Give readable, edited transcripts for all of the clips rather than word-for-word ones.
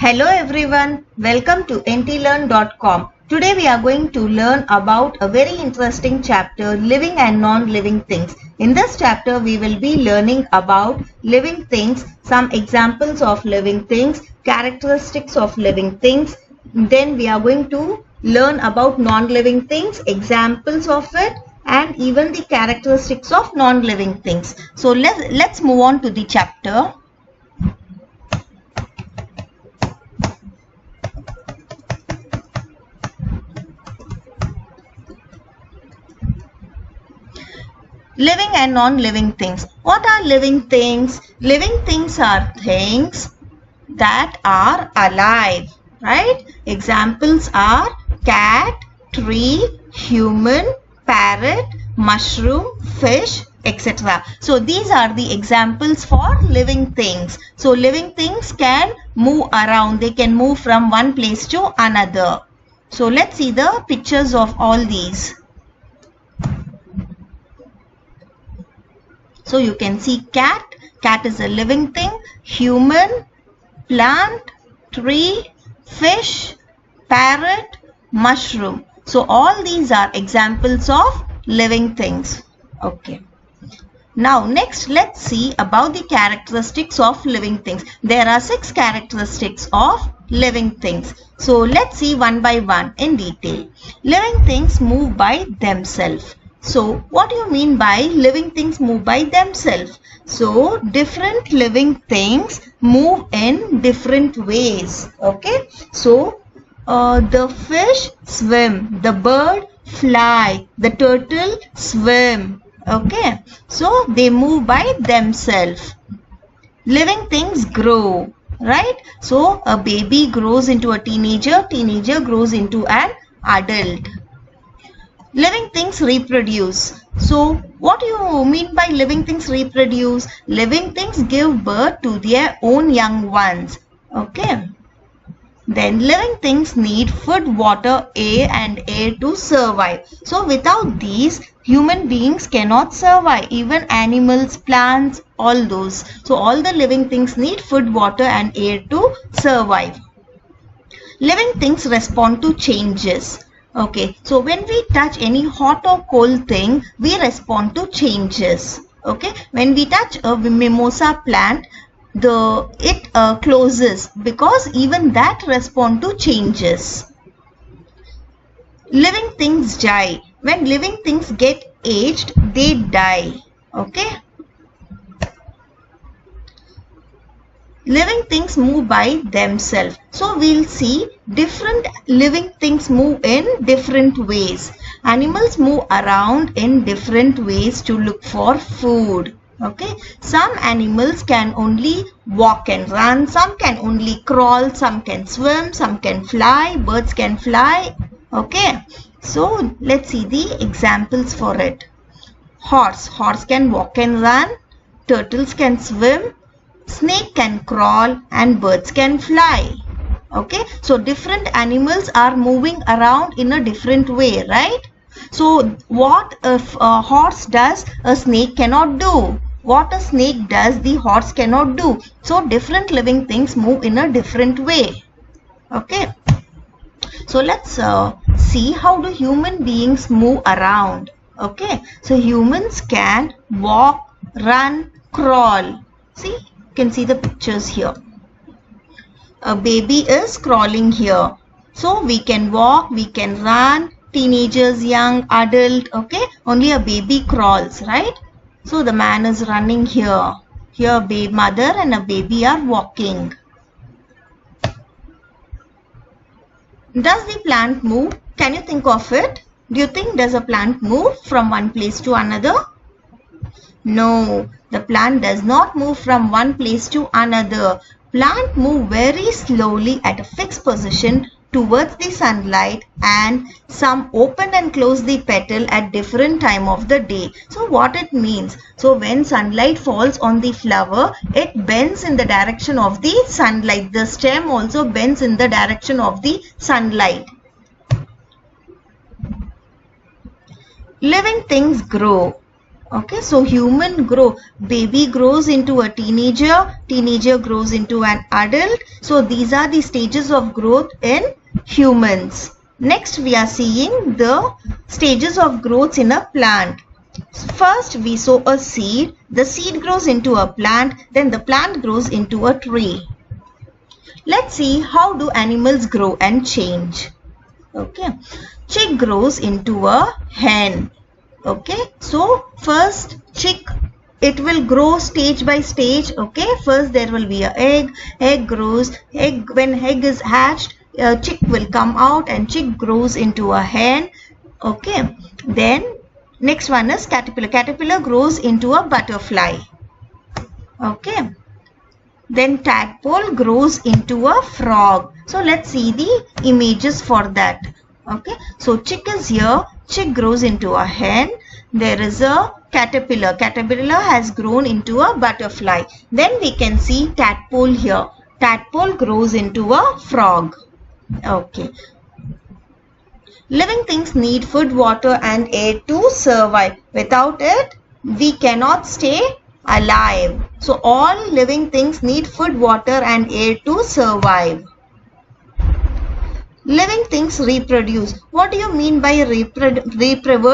Hello everyone, welcome to ntlearn.com. Today we are going to learn about a very interesting chapter, living and non-living things. In this chapter we will be learning about living things, some examples of living things, characteristics of living things. Then we are going to learn about non-living things, examples of it, and even the characteristics of non-living things. So let's move on to the chapter. Living and non-living things. What are living things? Living things are things that are alive, right? Examples are cat, tree, human, parrot, mushroom, fish, etc. So these are the examples for living things. So living things can move around. They can move from one place to another. So let's see the pictures of all these. So you can see cat. Cat is a living thing. Human, plant, tree, fish, parrot, mushroom. So all these are examples of living things. Okay. Now next let's see about the characteristics of living things. There are 6 characteristics of living things. So let's see one by one in detail. Living things move by themselves. So what do you mean by living things move by themselves? So different living things move in different ways. Okay. So the fish swim, the bird fly, the turtle swim. Okay. So they move by themselves. Living things grow. Right. So a baby grows into a teenager, teenager grows into an adult. Living things reproduce. So what do you mean by living things reproduce? Living things give birth to their own young ones. Okay. Then living things need food, water, air and air to survive. So without these, human beings cannot survive. Even animals, plants, all those. So all the living things need food, water and air to survive. Living things respond to changes. Okay, so when we touch any hot or cold thing, we respond to changes. Okay, when we touch a mimosa plant, it closes because even that respond to changes. Living things die. When living things get aged, they die. Okay. Living things move by themselves. So we'll see different living things move in different ways. Animals move around in different ways to look for food. Okay. Some animals can only walk and run. Some can only crawl. Some can swim. Some can fly. Birds can fly. Okay. So let's see the examples for it. Horse. Horse can walk and run. Turtles can swim. Snake can crawl and birds can fly. Okay. So different animals are moving around in a different way, right? So what a horse does, a snake cannot do. What a snake does, the horse cannot do. So different living things move in a different way. Okay. So let's see how do human beings move around. Okay. So humans can walk, run, crawl. See? You can see the pictures here. A baby is crawling here. So we can walk, we can run, teenagers, young, adult, okay. Only a baby crawls, right? So the man is running here. Here a mother and a baby are walking. Does the plant move? Can you think of it? Do you think does a plant move from one place to another? No, the plant does not move from one place to another. Plant move very slowly at a fixed position towards the sunlight, and some open and close the petal at different time of the day. So what it means? So when sunlight falls on the flower, it bends in the direction of the sunlight. The stem also bends in the direction of the sunlight. Living things grow. Okay, so human grow, baby grows into a teenager, teenager grows into an adult. So these are the stages of growth in humans. Next we are seeing the stages of growth in a plant. First we sow a seed, the seed grows into a plant, then the plant grows into a tree. Let's see how do animals grow and change. Okay, chick grows into a hen. Okay, so first chick, it will grow stage by stage. Okay, first there will be a egg grows, when egg is hatched, chick will come out and chick grows into a hen. Okay, then next one is caterpillar grows into a butterfly. Okay, then tadpole grows into a frog. So let's see the images for that. Okay, so chick is here, chick grows into a hen. There is a caterpillar has grown into a butterfly. Then we can see tadpole here, tadpole grows into a frog. Okay, living things need food, water and air to survive. Without it we cannot stay alive. So all living things need food, water and air to survive. Living things reproduce. What do you mean by reproduce?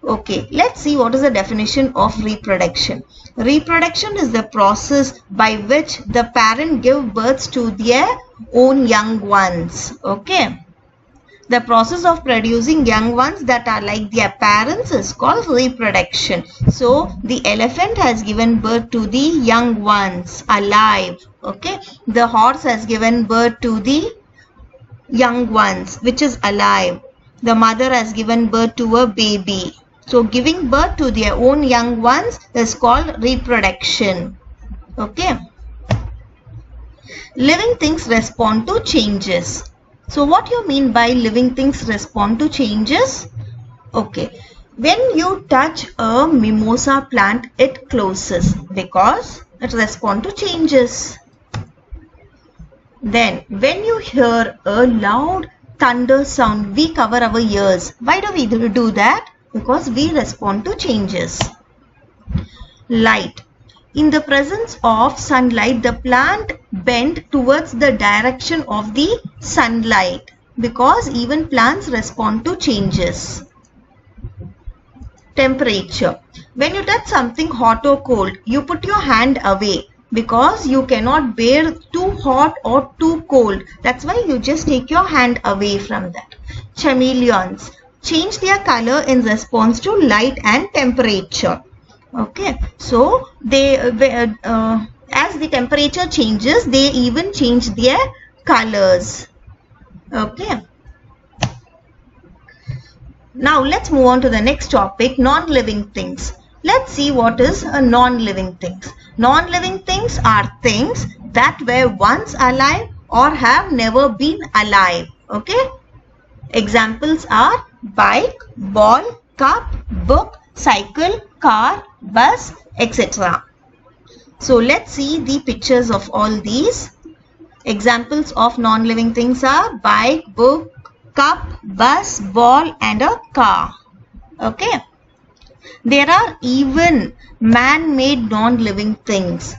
Okay, let's see what is the definition of reproduction. Reproduction is the process by which the parent gives birth to their own young ones. Okay. The process of producing young ones that are like their parents is called reproduction. So the elephant has given birth to the young ones alive. Okay, the horse has given birth to the young ones which is alive. The mother has given birth to a baby. So giving birth to their own young ones is called reproduction. Okay. Living things respond to changes. So what you mean by living things respond to changes? Okay, when you touch a mimosa plant, it closes because it responds to changes. Then when you hear a loud thunder sound, we cover our ears. Why do we do that? Because we respond to changes. Light. In the presence of sunlight, the plant bent towards the direction of the sunlight because even plants respond to changes. Temperature. When you touch something hot or cold, you put your hand away because you cannot bear too hot or too cold. That's why you just take your hand away from that. Chameleons change their color in response to light and temperature. Okay, so they as the temperature changes, they even change their colors. Okay. Now let's move on to the next topic, non-living things. Let's see what is a non-living things. Non-living things are things that were once alive or have never been alive. Okay. Examples are bike, ball, cup, book, cycle, car, bus, etc. So let's see the pictures of all these. Examples of non-living things are bike, book, cup, bus, ball and a car. Okay. There are even man-made non-living things.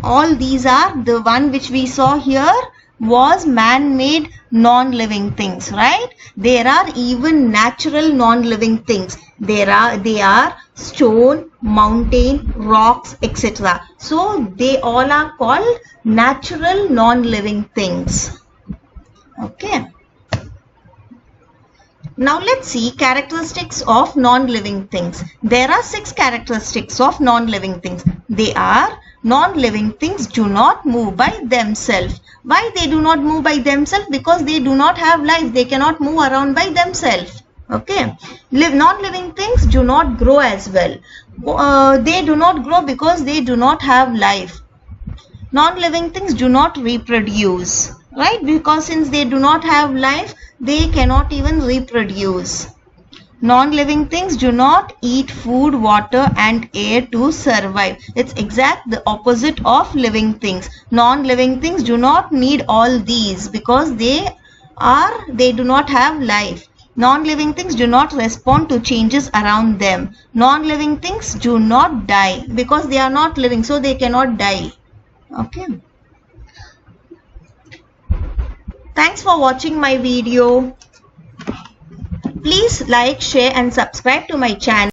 All these are the one which we saw here was man-made non-living things, right? There are even natural non-living things. They are stone, mountain, rocks, etc. So they all are called natural non-living things. Okay. Now let's see characteristics of non-living things. There are 6 characteristics of non-living things. They are: non-living things do not move by themselves. Why they do not move by themselves? Because they do not have life. They cannot move around by themselves. Okay. Non-living things do not grow as well. They do not grow because they do not have life. Non-living things do not reproduce, right? Because since they do not have life, they cannot even reproduce. Non-living things do not eat food, water and air to survive. It's exact the opposite of living things. Non-living things do not need all these because they do not have life. Non-living things do not respond to changes around them. Non-living things do not die because they are not living, so they cannot die. Okay. Thanks for watching my video. Please like, share and subscribe to my channel.